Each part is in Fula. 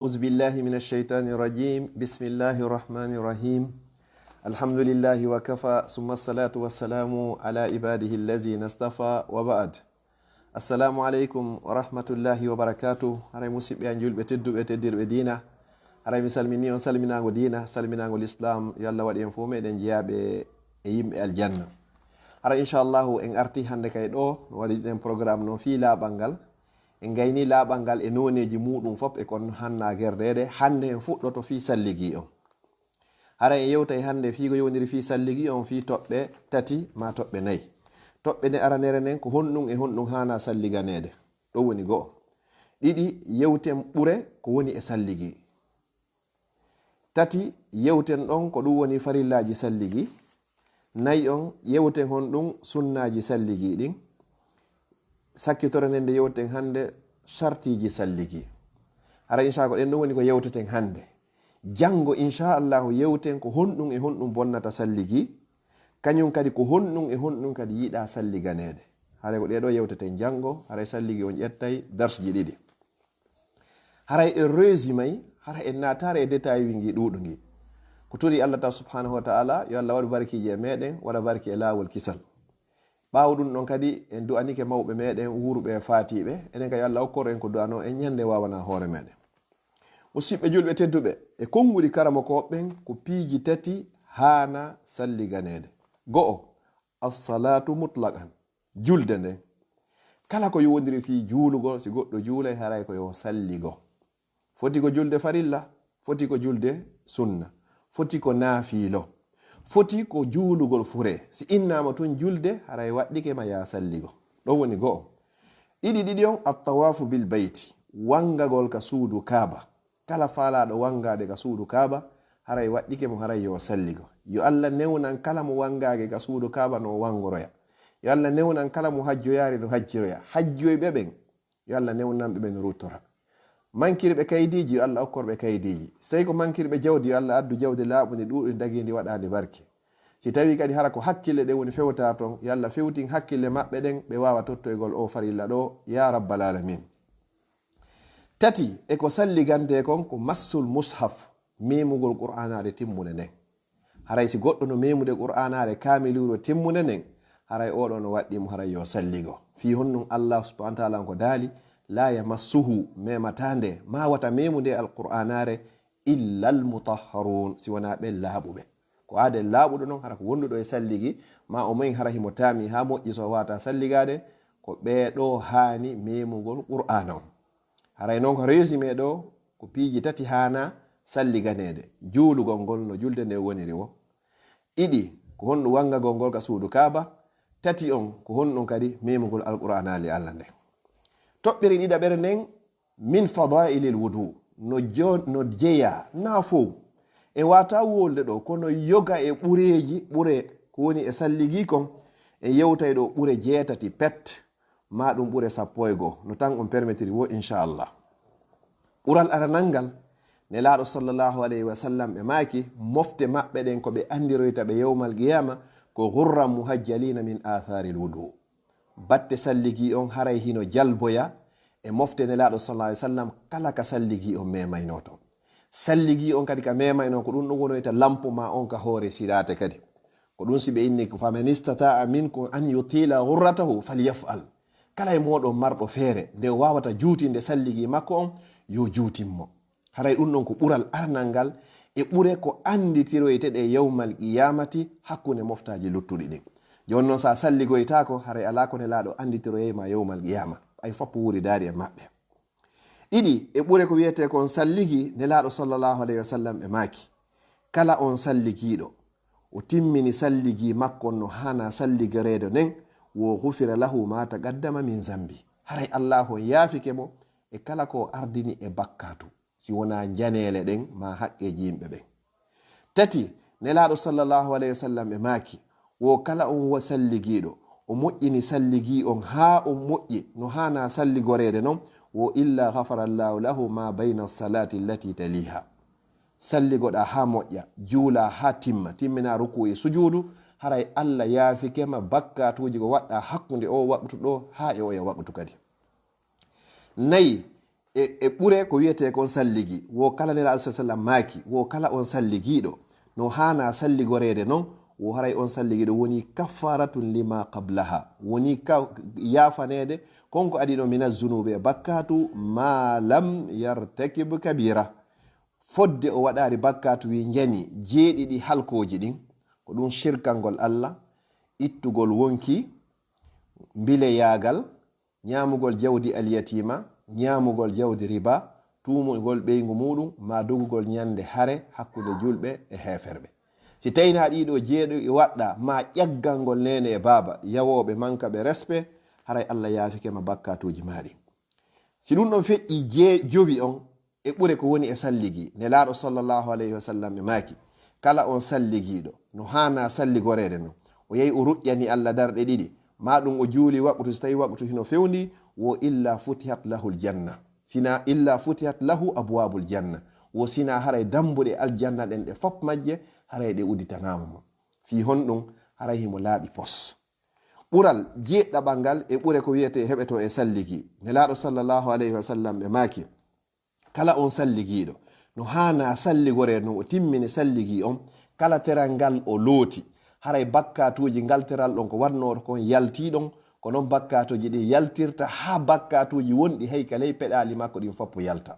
أعوذ بالله من الشيطان الرجيم بسم الله الرحمن الرحيم الحمد لله وكفى ثم الصلاة والسلام على عباده الذين اصطفى وبعد السلام عليكم ورحمة الله وبركاته هراي مسيب ينجل بتدو بتدير بدينا هراي مسلميني ونسلمنا دينا سلمنا الإسلام يلا ودي ينفومي دن جياب يم الجنة هراي إن شاء الله إن أرتي هندك يدو ودي دن program no في لا بانغال en gayni laaɓal ngal e noneji muɗum fof e kon hanna gerdede hande en fuɗɗoto fi salligi on hara en yewtay hande figo yowdiri fi salligi on fi toɓɓe tati ma toɓɓe nayyi toɓɓe nde aranere nden ko honɗum e honɗum hana salliganede ɗo woni go'o ɗiɗi yewten ɓure ko woni e salligi tati yewten ɗon ko ɗum woni farillaji salligi nayyi on yewten honɗum sunnaji salligi ɗin sakkitore nden nde yewten hande sartiji salligi hara inchallah ɗen ɗum woni ko yewteten hande jango inchallahu yewten ko honɗum e honɗum bonnata salligi kañum kadi ko honɗum e honɗum kadi yiɗa salliganede haray ko ɗeɗo yewteten jango haray salligi on ƴettay darsji ɗiɗi haray en résumé hara en natare e détail wingi ɗuɗugi ko turi Allah ta subhanahu wa ta'ala yo Allah waɗu barkiji e meɗen waɗa barki e lawol kisal ɓawo ɗum ɗon kadi en du'anike mawɓe meɗen wuruɓe fatiɓe enen kadi Allah hokkoro en ko du'ano en ñande wawana hoore meɗen musidɓe julɓe tedduɓe e konnguli karama koɓɓen ko piiji tati hana salliganede go'o as-salatu mutlaqan julde nden kala ko yowodiri fi juulugol si goɗɗo juulay haray ko yo salligo foti ko julde farilla foti ko julde sunna foti ko naafilo foti ko juulugol fure si innama tun julde haray waɗɗike ma ya salligo ɗon woni go'o ɗiɗi on at-tawafu bil bayti wangagol ka suudu kaaba kala faalaɗo wangade ka suudu kaaba haray waɗɗike mo haray yo salligo yo Allah newnan kala mo wangage ka suudu kaaba no wangoroya yo Allah newnan kala mo hajjoyari no hajjiroya hajjoyɓe ɓen yo Allah newnan ɓe no ruttora mankirɓe kaydiji yo Allah okkorɓe kaydiji sey ko mankirɓe jawdi yo Allah addu jawdi laaɓundi ɗuɗi dagidi waɗade barke si tawi kadi hara ko hakkille ɗe woni fewta ton yo Allah fewtin hakkille maɓɓe ɗen ɓe wawa tottoygol o farilla ɗo ya rabbal alamin tati e ko salligante kon ko massul mushaf memugol qur'anare timmude nden haray si goɗɗo no memude qur'anare kamiluro timmude nden haray oɗo no waɗɗimo haray yo salligo fi honnum Allah subhanahu wa ta'ala ko daali la yamassuhu mematande ma wata memude alqur'anare illa almutahharun si wana ɓe laaɓuɓe ko ade laaɓuɗo noon hara ko wonduɗo e salligi ma o moyin hara himo tami ha moƴƴi so wata salligade ko ɓeɗo hani memugol qur'ana on haray noon ko résumé ɗo ko piiji tati hana salliganede juulugol ngol no julde nde woniri wo ɗiɗi ko honɗum wangagol ngol ka suudu kaaba tati on ko honɗum kadi memugol alqur'anali Allah nde toɓɓiri ɗiɗaɓere nden min fadailil wudu no jeeya na fof e wata wolde ɗo kono yoga e ɓureji ɓure ko woni e salligi kon e yewtay ɗo ɓure jeetati pet ma ɗum ɓure 11 no tan on permettiri wo inchallah ɓural aranalngal ne laaɗo sallllahu alayhi wa sallam ɓe maaki mofte maɓɓe ɗen ko ɓe andiroyta ɓe yewmal qiyama ko gurran muhajjalina min atharil wudu batte salligi on haray hino jalboya e mofte ne laaɗo sallallahu alaihi wasallam kala ka salligi on memayno ton salligi on kadi ka memayno ko ɗum ɗum wonoyta lampu ma on ka hoore sirate kadi ko ɗum si ɓe inni ko faman istata'a minkum an yutila ghurratahu falyaf'al kala e moɗon marɗo feere nde wawata juutinde salligi makko on yo juutinmo haray ɗum ɗon ko ɓural arnal ngal e ɓure ko anditiroyte ɗe yawmal qiyamati hakkunde moftaji luttuɗi ɗin joni noon sa salligoytako haray ala ko ne laaɗo anditiroyema yawmal qiyama ay foppo wuri daari e maɓɓe ɗiɗi e ɓure ko wiyete kon salligi ne laaɗo sallllahu alayhi wa sallam ɓe maaki kala on salligiɗo o timmini salligi makko no hana salligaredo nden wo gufira lahu ma taqaddama min zambi haray allahu on yaafike mo e kala ko ardini e bakkatu si wona janele ɗen ma haqqeji yimɓe ɓen tati ne laaɗo sallllahu alayhi wa sallam ɓe maaki wo kala on wo salligiɗo o moƴƴini salligi on ha on moƴƴi no hana salligorede noon wo illa ghafara llahu lahu ma bayna salati allati taliha salligoɗa ha moƴƴa juula ha timmina ruku e sujudu haray Allah yaafikema bakkatuji ko waɗɗa hakkude o waɓtu ɗo ha e o ya waɓtu kadi nayi e ɓure ko wiyete kon salligi wo kala nelaɗo sa sallam maaki wo kala on salligiɗo no hana salligorede noon wo haray on salligiɗo woni kaffaratun lima qablaha woni yafanede konko aɗiɗo mina zunube bakkatu ma lam yartakib kabira fodde o waɗari bakkatu wi jani jeeɗiɗi halkoji ɗin ko ɗum shirkalngol Allah ittugol wonki bile yagal ñamugol jawdi alyatima ñamugol jawdi riba tumugol ɓeygu muɗum ma dogugol ñande hare hakkude julɓe e heferɓe si tawina ɗiɗo jeeɗo waɗɗa ma ƴaggalngol nene e baba yawoɓe manka ɓe respect haray Allah yaafikema bakkatuji maɗi si ɗum ɗon feƴƴi jowi on e ɓure ko woni e salligi nelaɗo sallllahu alayhi wa sallam e maaki kala on salligiɗo no hana salligorede no o yehi o ruƴƴani Allah darɗe ɗiɗi ma ɗum o juuli waɓutu so tawi waɓutu hino fewndi wo illa futihat lahu ljanna sina illa futihat lahu abwabul janna wo sina haray dambuɗe aljanna ɗen ɗe fop majje haray ɗe udditanama mo fi honɗum haray himo laaɓi pos ɓural jeeɗɗaɓal ngal e ɓure ko wiyete heɓeto e salligi nelaɗo sallllahu alayhi wa sallam ɓe maaki kala on salligiɗo no hana salligore no o timmini salligi on kala teral ngal o looti haray bakkatuji ngal teral ɗon ko wannoɗo kon yaltiɗon ko noon bakkatuji ɗi yaltirta ha bakkatuji wonɗi hay kaley peɗali makko ɗin foppo yalta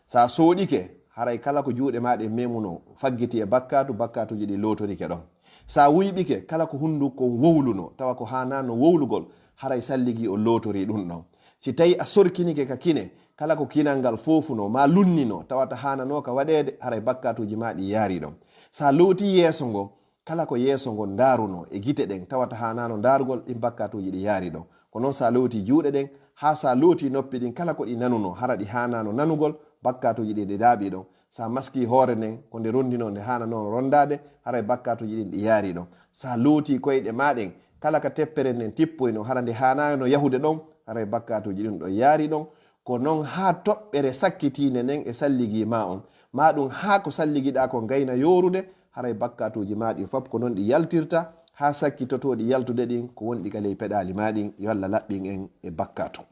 sa soɗike haray kala ko juuɗe maɗe memuno faggiti e bakkatuji ɗi lotorike ɗon sa wuyɓike kala ko hunduko wowluno tawa ko hanano wowlugol haray salligi o lotori ɗum ɗon si tawi a sorkinike ka kine kala ko kinal ngal fofuno ma lunnino tawata hanano ka waɗede haray bakkatuji maɗi yaari ɗon sa looti yeeso ngo kala ko yeeso ngo daruno e gite ɗen tawata hanano darugol ɗin bakkatuji ɗi yaari ɗon ko noon sa looti juuɗe ɗen ha sa looti noppi ɗin kala ko ɗi nanuno hara ɗi hanano nanugol bakkatuji ɗi ɗi daaɓi ɗon sa maski hoore nden ko nde rondino nde hanano rondade haray bakkatuji ɗin ɗi yaari ɗon sa looti koyɗe maɗen kala ka teppere nden tippoyno hara nde hanano yahude ɗon haray bakkatuji ɗin ɗo yaari ɗon ko noon ha toɓɓere sakkitine nden e salligi ma on ma ɗum ha ko salligiɗa ko gayna yorude haray bakkatuji maɗin fop ko noon ɗi yaltirta ha sakkitotoɗi yaltude ɗin ko wonɗi ka ley peɗali maɗin yo Allah laɓɓin en e bakkatu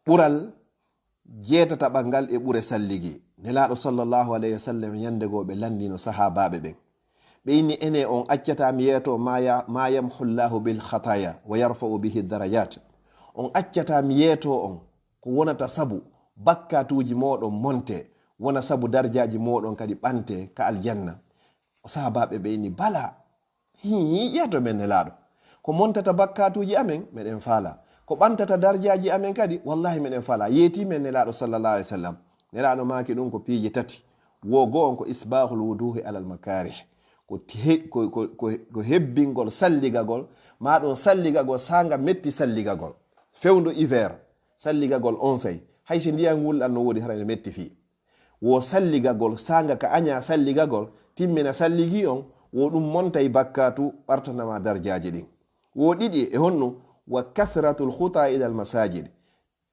ɓural jeetata ɓangal e ɓure salligi nelaɗo sallllahu alayhi wa sallam yandego ɓe landino sahabaɓe ɓen ɓe inni ene on accata mi yeeto ma yamhullahu bil khataya wa yarfa'u bihi darajat on accata mi yeeto on ko wonata sabu bakkatuji moɗon monte wona sabu darjaji moɗon kadi ɓante ka aljanna sahabaɓe ɓe inni bala yeeto men nelaɗo ko montata bakkatuji amen meɗen faala ko ɓantata darjaji amen kadi wallahi meɗen faala yeeti men nelaɗo sallallah alih w sallam nelaɗo maki ɗum ko piiji tati wo go on ko isbahul wuduhi alal makarih ko hebbingol salligagol maɗon salligagol sanga metti salligagol fewndo hiver salligagol on say haysi ndiyam wulɗan no wodi harayno metti fi wo salligagol sanga ka aña salligagol timmina salligi on wo ɗum montay bakkatu ɓartanama darjaji ɗin wo ɗiɗi e honɗum wa kasratul khuta ila al masajid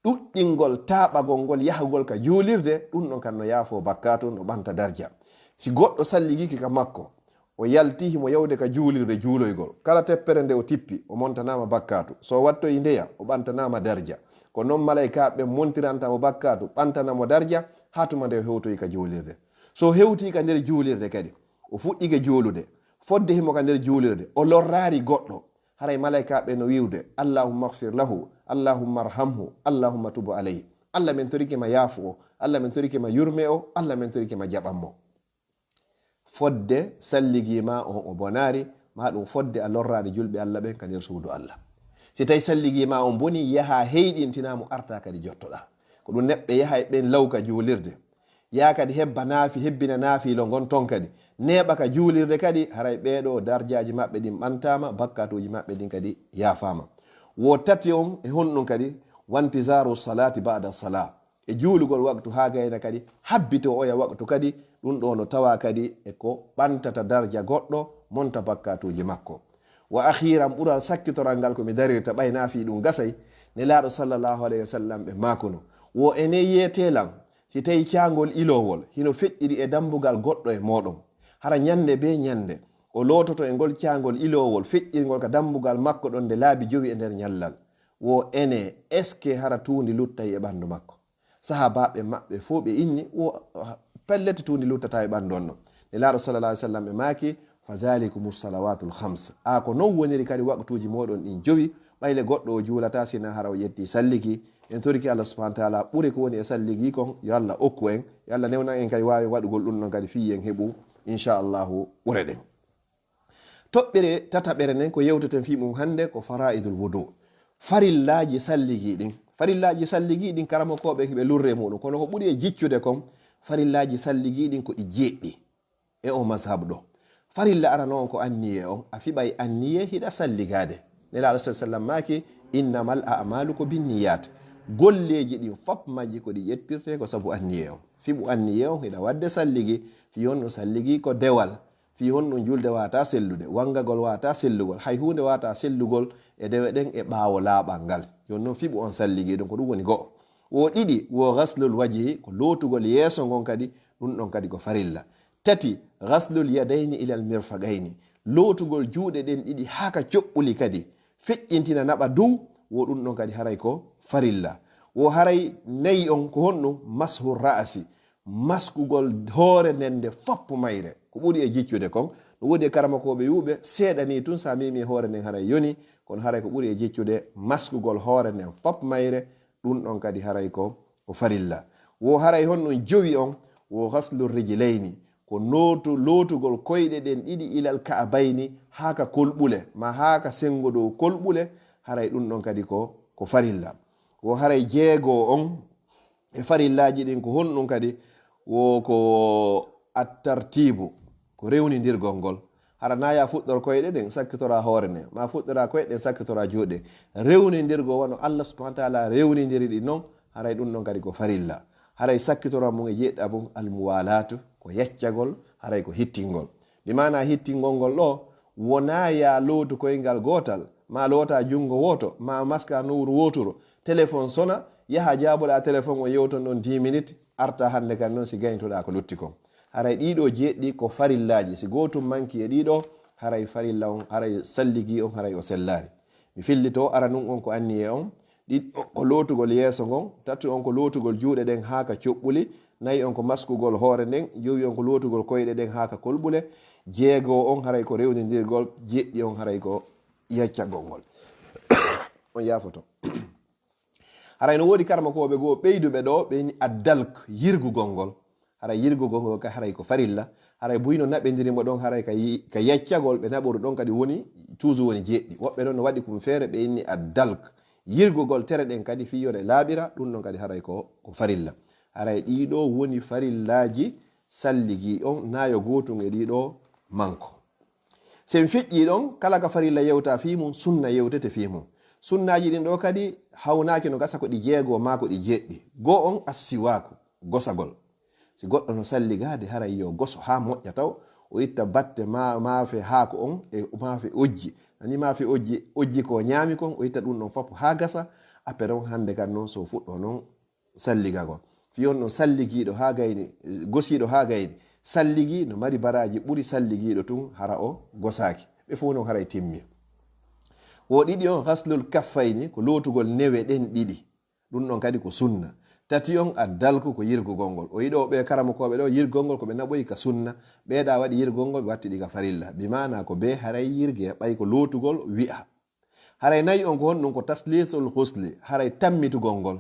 ɗuɗɗingol taɓagol ngol yahugol ka juulirde ɗum ɗon kan no yaafo bakkatu no ɓanta darja si goɗɗo salligiki ka makko o yaltihi mo yawde ka juulirde juuloygol kala teppere nde o tippi o montanama bakkatu so wattoyi ndeya o ɓantanama darja ko noon malaykaɓe montirantamo bakkatu ɓantanamo darja ha tuma nde o hewtoyi ka juulirde so hewti ka nder juulirde kadi o fuɗɗike juulude fodde himo ka nder juulirde o lorrari goɗɗo haray malaykaɓe no wiwde allahumma gfir lahu allahumma arhamhu allahumma tubu alayhi allah men torikema yaafu o allah men torikema yurme o allah men torikema jaɓanmo fodde salligima on o bonari ma ɗum fodde a lorrade julɓe allah ɓen ka nder suudu allah si tawi salligima on boni yaha heyɗintinamo arta kadi jottoɗa ko ɗum neɓɓe yaha e ɓen law ka juulirde ya kadi hebbina naafilo gon ton kadi neɓa ka juulirde kadi haray ɓeɗo darjaji maɓɓe ɗin ɓantama bakkatuji maɓɓe ɗin kadi yaafama wo tati on e honɗum kadi wantizaru salati ba'da salat e juulugol waktu ha gayna kadi habbito oya waktu kadi ɗum ɗo no tawa kadi e ko ɓantata darja goɗɗo monta bakkatuji makko wa akhiran ɓural sakkitoral ngal komi darirta ɓayna fi ɗum gasay nelaɗo sallllahu alayhi wa sallam ɓe makuno wo ene yetelam si tawi cagol ilowol hino feƴƴiri e dambugal goɗɗo e moɗon hara ñande be ñande o lototo e ngol cagol ilowol feƴƴirgol ka dambugal makko ɗon nde laabi jowi e nder ñallal wo ene eske hara tundi lutta e ɓandu makko. Sahabaɓe maɓɓe fo ɓe inni wo pellete tundi luttata e ɓandu on no. Nelaɗo sallallah alih sallam ɓe maaki fa dhalikum salawatul khams, a ko non woniri kadi waktuji moɗon ɗin jowi ɓayle goɗɗo o juulata sina hara o yetti salliki. En toriki Allah subhanahu wa ta'ala ɓuri ko woni e salligi kon yo Allah okku en, yo Allah newna en kadi wawi waɗugol ɗum ɗon kadi fi en heɓu inchallahu ɓure ɗen. Toɓɓere tataɓere nden ko yewteten fi mum hande ko fara'idul wudu, farillaji salligi ɗin. Farillaji salligi ɗin karamo koɓe ɓe lurre muɗum, kono ko ɓuri e jiccude kon farillaji salligi ɗin ko ɗi jeɗɗi e o mazhab ɗo. Farilla arano on ko anniye on, a fiɓay anniye hiɗa salligade. Nelaɗo sallam maki innamal a'malu ko binniyat, golleji ɗin fop majji ko ɗi ƴettirte ko sabu anniye on. Fiɓu anniye on hiɗa wadde salligi, fi on no salligi ko dewal, fi hon ɗum julde wata sellude, wangagol wata sellugol, hay hunde wata sellugol e dewe ɗen e ɓawo laaɓal ngal. Joni noon fiɓu on salligi ɗum ko ɗum woni go'o. Wo ɗiɗi wo ghaslul wajhi, ko lotugol yeeso ngon kadi ɗum ɗon kadi ko farilla. Tati ghaslul yadayni ilal mirfaqayni, lotugol juuɗe ɗen ɗiɗi haka coɓɓuli kadi feƴƴintina naɓa dow, wo ɗum ɗon kadi haray ko farilla. Wo haray nayi on ko honɗum mashu ra'asi, maskugol hoore nende foppo mayre, ko ɓuri e jiccude kon. No wodi e karamakoɓe yuɓe seeɗani tun sa mimi hoore nden haray yoni, kono haray ko ɓuri e jiccude maskugol hoore nden fop mayre, ɗum ɗon kadi haray ko farilla. Wo haray honɗum jowi on wo ghaslu rijlayni, ko lotugol koyɗe ɗen ɗiɗi ilal ka'bayni, haka kolɓule ma haka sengo dow kolɓule, haray ɗum ɗon kadi ko farilla. Wo haray jeego on e farillaji ɗin ko honɗum kadi wo ko attartibu, ko rewnidirgol ngol. Hara naya fuɗɗor koyɗe ɗen sakkitora hoore nden, ma fuɗɗora koyɗe ɗen sakkitora juuɗe. Rewnidirgo wano Allah subhanahu wa ta'ala rewnidiri ɗi noon, haray ɗum ɗon kadi ko farilla. Haray sakkitora mum e jeɗɗa mum almuwalatu, ko yeccagol, haray ko hittingol. Bi mana hittingol ngol ɗo wona ya lootu koyngal gotal, ma loota jungo woto, ma maska nowru wotoro, téléphone sona yaha jaboɗa téléphone o yewton ɗon 10 minutes arta hande kan noon si gayntoɗa ko lutti kon. Haray ɗiɗo jeɗɗi ko farillaji, si gotum manki e ɗiɗo haray farilla on, haray salligi on, haray o sellari. Mi fillito ara nun on ko anniye on, ɗiɗo ko lotugol yeeso ngon, tati on ko lotugol juuɗe ɗen haka coɓɓuli, nayi on ko maskugol hoore nden, jowi on ko lotugol koyɗe ɗen haka kolɓule, jeego on haray ko rewnidirgol, jeɗɗi on haray ko yeccagol ngol. On yafoto. Haray no wodi karmakoɓe goo ɓeyduɓe ɗo ɓe addalk, yirgugol ngol. Haray yirgugol ngol ka haray ko farilla. Haray buyno naɓedirimo ɗon haray ka yeccagol ɓe naɓoru ɗon kadi woni toujours woni jeɗɗi. Woɓɓe ɗon no waɗi kum feere ɓe inni addalk, yirgugol tere ɗen kadi fiyode laaɓira, ɗum ɗon kadi haray ko farilla. Haray ɗiɗo woni farillaji salligi on, nayo gotum e ɗiɗo manko. Sen feƴƴi ɗon kala ka farilla yewta fi mum, sunna yewtete fi mum. Sunnaji ɗin ɗo kadi hawnaki no gasa ko ɗi jeego ma ko ɗi jeɗɗi. Go on assiwaku, gosagol. Si goɗɗo no salligade haray yo goso ha moƴƴa taw, o itta batte maafe haako on e maafe ojji. Ani maafe ojji ko ñaami kon, o itta ɗum ɗon fop ha gasa, après on hande kan noon so fuɗɗo noon salligagol. Fiyon no salligiɗo ha gayni, gosiɗo ha gayni, salligi no mari baraji ɓuri salligiɗo tun hara o gosaki. Ɓe fof noon haray timmi. Wo ɗiɗi on ghaslul kaffayni, ko lotugol newe ɗen ɗiɗi, ɗum ɗon kadi ko sunna. Tati on addalku, ko yirgugol ngol. O yiɗo ɓe karamokoɓe ɗo yirgol ngol ko ɓe naɓoyi ka sunna, ɓeeɗa waɗi yirgol ngol ɓe watti ɗi ka farilla. Bi mana ko be haray yirge ɓay ko lotugol wi'a. Haray nayi on ko honɗum ko taslisul husli, haray tammitugol ngol,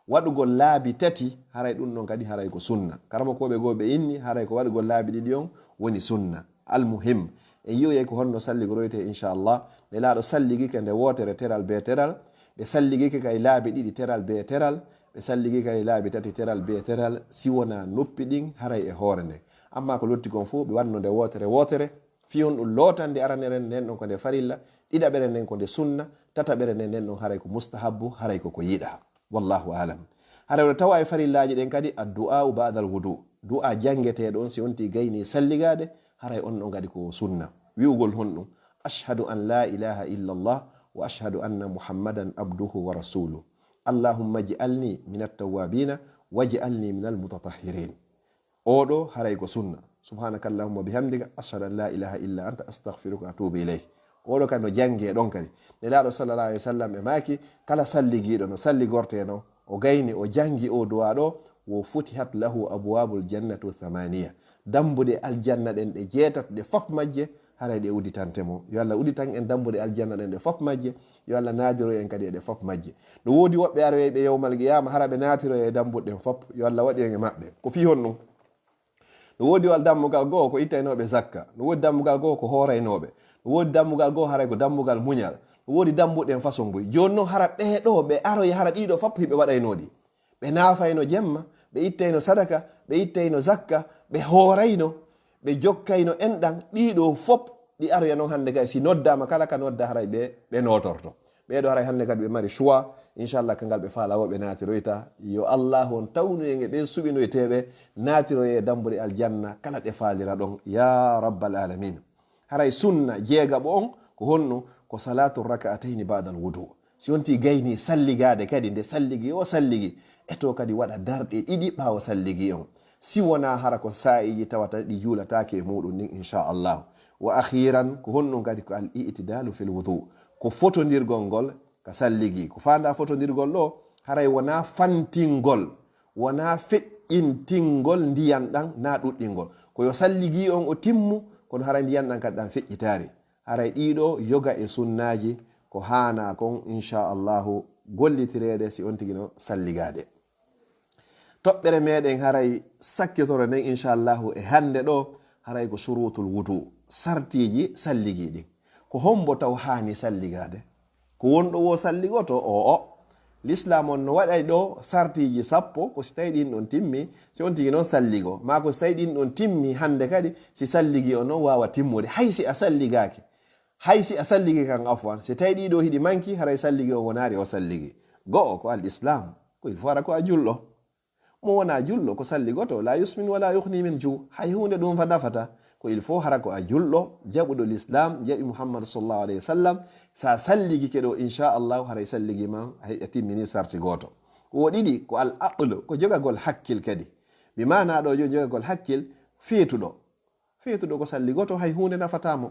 waɗugol laabi tati, haray ɗum ɗon kadi haray ko sunna. Karamokoɓe goo ɓe inni haray ko waɗugol laabi ɗiɗi on woni sunna. Almuhim en yi'oyay ko honno salligoroyte inchallah. Nelaɗo salligike nde wotere teral be teral, ɓe salligike kay laabi ɗiɗi teral be teral, ɓe salligi kay laabi tati teral be teral, siwona noppi ɗin haray e hoore nde. Amma ko lotti kon fo ɓe wanno nde wotere, fiyon ɗum lotande aranere nden ɗon ko nde farilla, ɗiɗaɓere nden ko nde sunna, tataɓere nden ɗon haray ko mustahabbu, haray ko yiɗa. Wallahu alam. Haray ɗo tawa e farillaji ɗen kadi addu'a ba'dal wudu, du'a jangeteɗo on si onti gayni salligade, haray on ɗon kadi ko sunna. Wi'ugol honɗum ashhadu an la ilaha illallah wa ashhadu anna muhammadan abduhu wa rasuluhu. Allahumma ij'alni minat tawwabina waj'alni minal mutatahhirin. Oɗo haray ko sunna. Subhanakallahumma bihamdika ashhadu an la ilaha illa anta astaghfiruka wa atubu ilayk. oɗo kadi no jangi e ɗon kadi nelaɗo sallallah alih w sallam e maki kala salligiɗo no salligorte no o gayni o jangi o duwa ɗo wo futihat lahu abwabul jannatu thamaniya dambuɗe aljanna ɗen ɗe jeetat ɗe fof majje haray ɗe uditantemo yo Allah uditan en dambuɗe aljanna ɗen ɗe fof majje yo Allah nadiro en kadi eɗe fof majje no wodi woɓɓe aroyeɓe yewmal qiyama hara ɓe natiro e dambuɗe ɗen fof yo Allah waɗi en e maɓɓe ko fi hon ɗum no wodi wal dammugal goo ko ittaynoɓe zakka no wodi dammugal goo ko horaynoɓe no wodi dammugal goo haray ko dammugal muñal no wodi dambuɗen façon boy joni noon hara ɓeɗo ɓe aroye hara ɗiɗo fof hiɓe waɗaynoɗi ɓe naafayno jemma ɓe ittayno sadaka ɓe ittayno zakka ɓe horayno ɓe jokkayno enɗan ɗiɗo fof ɗi aroya noon hande kadi si noddama kala ka nodda haray ɓe notorto ɓeɗo haray hande kadi ɓe mari choix inchallah kangal ɓe faalawo ɓe natiroyta yo Allah on tawnu en e ɓen suɓinoyteɓe natiroye dambude aljanna kala ɗe faalira ɗon ya rabbal alamin haray sunna jeegaɓo on ko honno ko salatu rak'ataini ba'da al-wudu si yonti gayni salligade kadi nde salligi o salligi eto kadi waɗa darɗe ɗiɗi ɓawo salligi on si wona hara ko sa'iji tawata ɗi juulatake muɗum nin inchallah wa akhiran ko honɗum kadi ko al i'tidalu fil wudu ko fotodirgol ngol ka salligi ko fanda fotodirgol ɗo haray wona fantingol wona feƴƴintingol ndiyan ɗan na ɗuɗɗingol koyo salligi on o timmu kono haray ndiyan ɗan kadi ɗan feƴƴitari haray ɗiɗo yoga e sunnaji ko hana kon inchallahu gollitirede si on tigino salligade toɓɓere meɗen haray sakkitoro nden inchallahu e hande ɗo haray ko surutul wudu sartiji salligi ɗin ko hombo taw hani salligade ko wonɗo wo salligoto o l'islam on no waɗay ɗo sartiji sappo ko si tawi ɗin ɗon timmi si on tigi noon salligo ma ko si tawi ɗin ɗon timmi hande kadi si salligi o noon wawa timmude hay si a salligaki hay si a salligi kan afwan si tawi ɗiɗo hiɗi manki haray salligi o wonari o salligi go'o ko al islam ko il faut ara ko a julɗo mo wona julɗo ko salligoto la yusmin wala yuhni min ju hay hunde ɗum fa nafata ko il faut hara ko a julɗo jaɓuɗo l'islam jaɓi muhammad sallallahu alayhi wa sallam sa salligi keɗo inchallahu haray salligi ma a timmini sarti goto wo ɗiɗi ko al aqlu ko jogagol hakkil kadi mi mana ɗo jo jogagol hakkil feetuɗo ko salligoto hay hunde nafatamo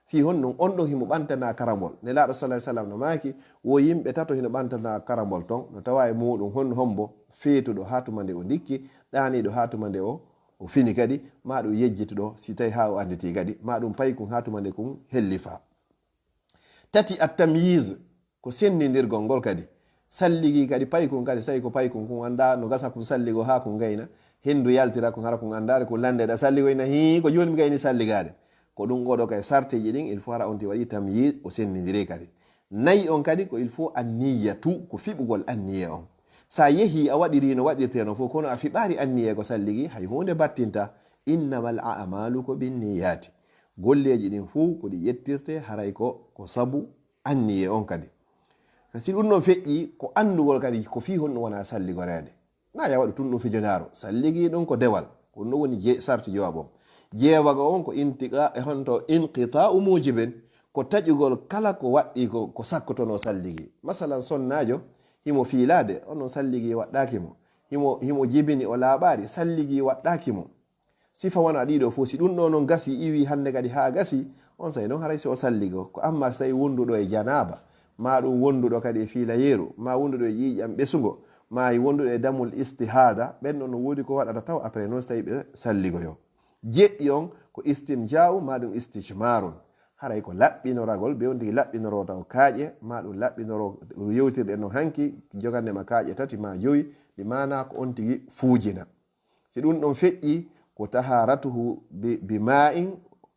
fi honɗum on ɗo himo ɓantana karamol nelaɗo sallah sallam no maki wo yimɓe tato hino ɓantana karamol ton no tawa e muɗum honno hombo feetuɗo ha tuma nde o dikki ɗaniɗo ha tuma nde o fini kadi ma ɗum yejjituɗo si tawi ha o anditi kadi ma ɗum payi kum ha tuma nde kum hellifa tati at-tamyiz ko sennidirgol ngol kadi salligi kadi payi kum kadi sawi ko payi kum kum anda no gasa kum salligo ha kum gayna hendu yaltira kum hara kum andare kum landeɗa salligoyna hi ko joni mi gayni salligade ko ɗum oɗo kay sarteji ɗin il faut hara on ti waɗi tamyiz o sennidiri kadi nayi on kadi ko il faut anniyatu ko fiɓugol anniya on sa yehi a waɗiri no waɗirteno fof kono a fiɓari anniye ko salligi hay hunde battinta innamal a'malu ko binniyati golleji ɗin fuu ko ɗi yettirte haray ko sabu anniye on kadi si ɗum no feƴƴi ko andugol kadi ko fi honɗum wona salligorede na ya waɗu tun ɗum fijonaro salligi ɗum ko dewal ko ɗum woni sarti jawabon jeewaga on ko intiqa e honto inqita'u mujibin ko taƴugol kala ko waɗɗi ko sakkotono salligi masalan sonnajo himo fiilade onon salligi waɗɗakimo himo jibini o laaɓari salligi waɗɗakimo sifa wona ɗiɗo fo si ɗum ɗo non gasi iwi hande kadi ha gasi on say noon haray si o salligo ko amma so tawi wonduɗo e janaba ma ɗum wonduɗo kadi e fiila yeeru ma wonduɗo e ƴiƴam ɓesugo ma wonduɗo e damul istihada ɓen no wodi ko waɗata taw après noon so tawi ɓe salligoyo jeɗɗi on ko istinja'u ma ɗum istijmarun haray ko laɓɓinoragol be on tigi laɓɓinoro taw kaaƴe ma ɗum laɓɓinoro yewtirɗe no hanki jogandema kaaƴe tati ma joyi ɗi mana ko on tigi fuujina si ɗum ɗon feƴƴi ko taharatuhu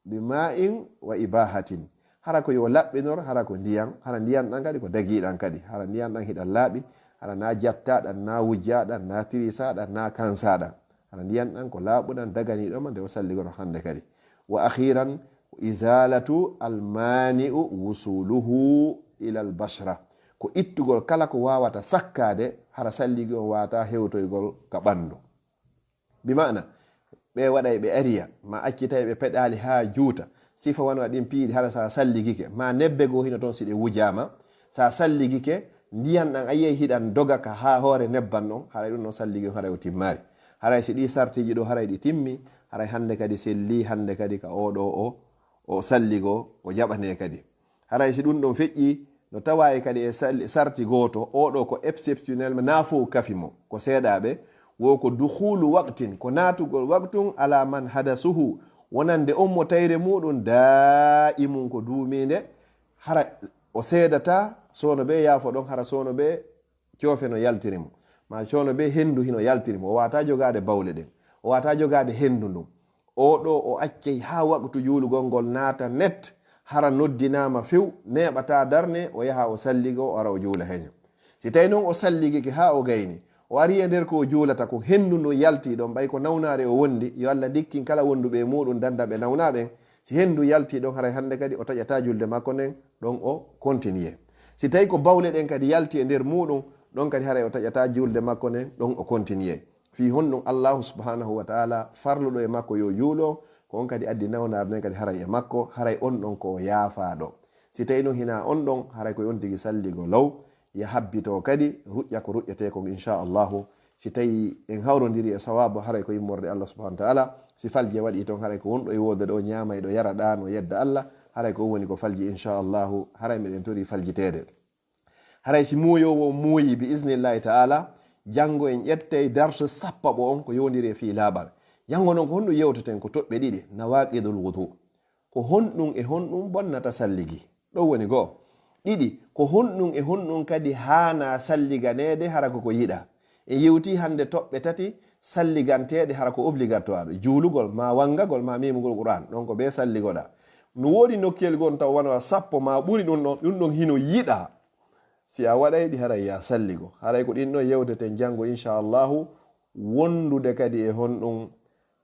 bima'in wa ibahatin hara ko yo laɓɓinor hara ko ndiyan hara ndiyan ɗan kadi ko dagiɗan kadi hara ndiyan ɗan hiɗan laaɓi hara na jattaɗan na wujjaɗan na tirisaɗan na kansaɗan hara ndiyan ɗan ko laaɓuɗan daganiɗoma nde o salligono hande kadi wa akhiran izalatu almani'u wusuluhu ila albashra ko ittugol kala ko wawata sakkade hara salligi on wata hewtoygol ka ɓandu bimana ɓe waɗay ɓe ariya ma accitay ɓe peɗali ha juuta sifa wano waɗin piiɗi hara sa salligike ma nebbe go hino toon siɗe wujama sa salligike ndiyan ɗan ayiye hiɗan doga ka ha hoore nebban ɗon haray ɗum no salligi haray o timmari haray si ɗi sartiji ɗo haray ɗi timmi haray hande kadi selli hande kadi ka oɗo o salligo o jaɓane kadi haray si ɗum ɗon feƴƴi no tawa kadi e sarti goto oɗo ko exceptionnel ma nafo kafimo ko seeɗaɓe wo ko dukhulu waqtin ko natugol waqtun ala man hadasuhu wonande on mo tayre muɗum daimum ko duuminde hara o seedata sono ɓe yaafo ɗon hara sono ɓe coofe no yaltirimo ma sono ɓe hendu hino yaltirimo o wata jogade bawle ɗen o wata jogade hendu ndum oɗo o accey ha waqtu juulugol ngol naata net hara noddinama few neɓata darne o yaha o salligo o ara o juula heño si tawi noon o salligiki ha o gayni o ari e nder ko o juulata ko hendu ndu yalti ɗon ɓay ko nawnare o wondi yo Allah dikkin kala wonduɓe muɗum dandaɓe nawnaɓen si hendu yalti ɗon haray hande kadi o taƴata julde makko nden ɗon o continue si tawi ko bawle ɗen kadi yalti e nder muɗum ɗon kadi haray o taƴata julde makko nden ɗon o continue fi honɗum allahu subhanahu wa taala farluɗo e makko yo juulo ko on kadi addi nawnar nden kadi haray e makko haray on ɗon ko o yaafaɗo si tawi ɗum hina on ɗon haray ko on tigi salligo law ya habbito kadi ruƴƴa ko ruƴƴete kon inchallahu si tawi en hawrodiri e sawabu haray ko immorde Allah subhanahu wa ta'ala si falje waɗi toon haray ko wonɗo e wode ɗo ñaamay ɗo yara ɗano yedda Allah haray ko woni ko falji inchallahu haray meɗen tori faljitede haray si muuyowo muuyi bi isnillahi ta'ala janngo en ƴettey darse sappaɓo on ko yowdiri e fi laaɓal janngo noon ko honɗum yewteten ko toɓɓe ɗiɗi nawaqidul wudu ko honɗum e honɗum bonnata salligi ɗo woni goo ɗiɗi ko honɗum e honɗum kadi hana salliganede hara koko yiɗa en yewti hande toɓɓe tati salliganteɗe hara ko obligatoire juulugol ma wangagol ma mimugol qur'an ɗon ko be salligoɗa no woodi nokkel gon taw wona sappo ma ɓuri ɗum ɗon hino yiɗa si a waɗay ɗi haray ya salligo haray ko ɗin ɗon yewteten janngo inchallahu wondude kadi e honɗum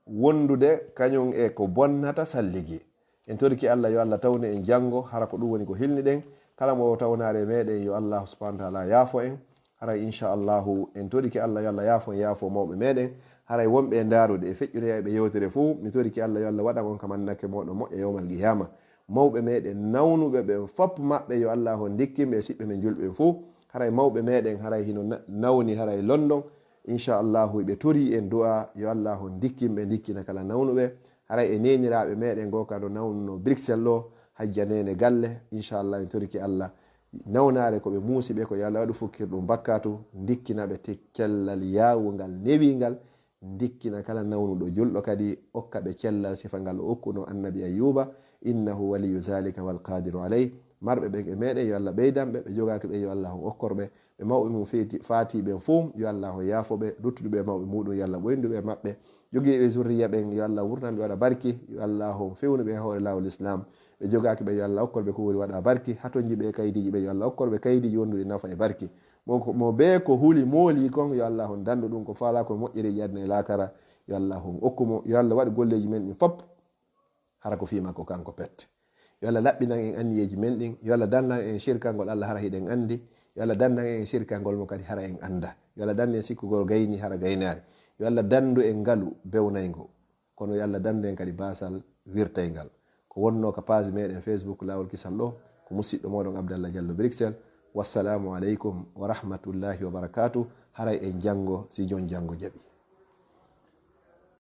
wondude kañum e ko bonnata salligi en torki Allah yo Allah tawne en janngo hara ko ɗum woni ko hilni ɗen kala mo tawnare meɗen yo Allah subhanahu wa ta'ala yaafo en haray inchallahu en toriki Allah yo Allah yaafo mawɓe meɗen haray wonɓe e ndarude e feƴƴude ɓe yewtere fuu mi toriki Allah yo Allah waɗa on kamannake moɗo moƴƴa yowmal qiyama mawɓe meɗen nawnuɓe ɓen fop maɓɓe yo Allah ho dikkinɓe e siɓɓe men julɓe fuu haray mawɓe meɗen haray hino nawni haray London inchallahu ɓe tori en du'a yo Allah ho dikkinɓe dikkina kala nawnuɓe haray e neniraɓe meɗen go kado nawnuno Bruxelles ɗo hajjanene galle inchallah en toriki Allah nawnare ko ɓe muusi ɓe ko yo Allah waɗu fukkirɗum bakkatu dikkinaɓe te kellal yawugal newingal dikkina kala nawnuɗo julɗo kadi okka ɓe kellal sifangal o okkuno annabi Ayyuba innahu waliyu zalika wal qadiru alayh marɓe ɓen e meɗen yo Allah ɓeydanɓe ɓe jogaki ɓe yo Allah on okkorɓe ɓe mawɓe mum fatiɓen fuu yo Allah on yaafoɓe duttuɗuɓe mawɓe muɗum yo Allah ɓoynduɓe maɓɓe jogiiɓe zurriya ɓen yo Allah wurnaɓe waɗa barki yo Allah on fewnuɓe hoore lawol islam ɓe jogaki ɓe yo Allah okkorɓe ko woni waɗa barki hatonji ɓe kaydiji ɓe yo Allah okkorɓe kaydiji wonduɗi nafa e barki mo be ko huuli mooli kon yo Allah on dandu ɗum ko faala ko moƴƴiri ƴadna e lakara yo Allah on okkumo yo Allah waɗi golleji men ɗin fop hara ko fima ko kanko pet yo Allah laɓɓinan en anniyeji men ɗin yo Allah dannan en shirkangol Allah hara hiɗen andi yo Allah dannan en shirkangol mo kadi hara en anda yo Allah dannan en sikkugol gayni hara gaynare yo Allah dandu en ngalu bewnaygo kono yo Allah dandu en kadi basal wirtaygal ko wonno ka page meɗen Facebook lawol kisal ɗo ko musidɗo moɗon Abdallah Diallo Bruxelles wassalamu aleykum wa rahmatullahi wa barakatuh haray en janngo si jon janngo jaɓi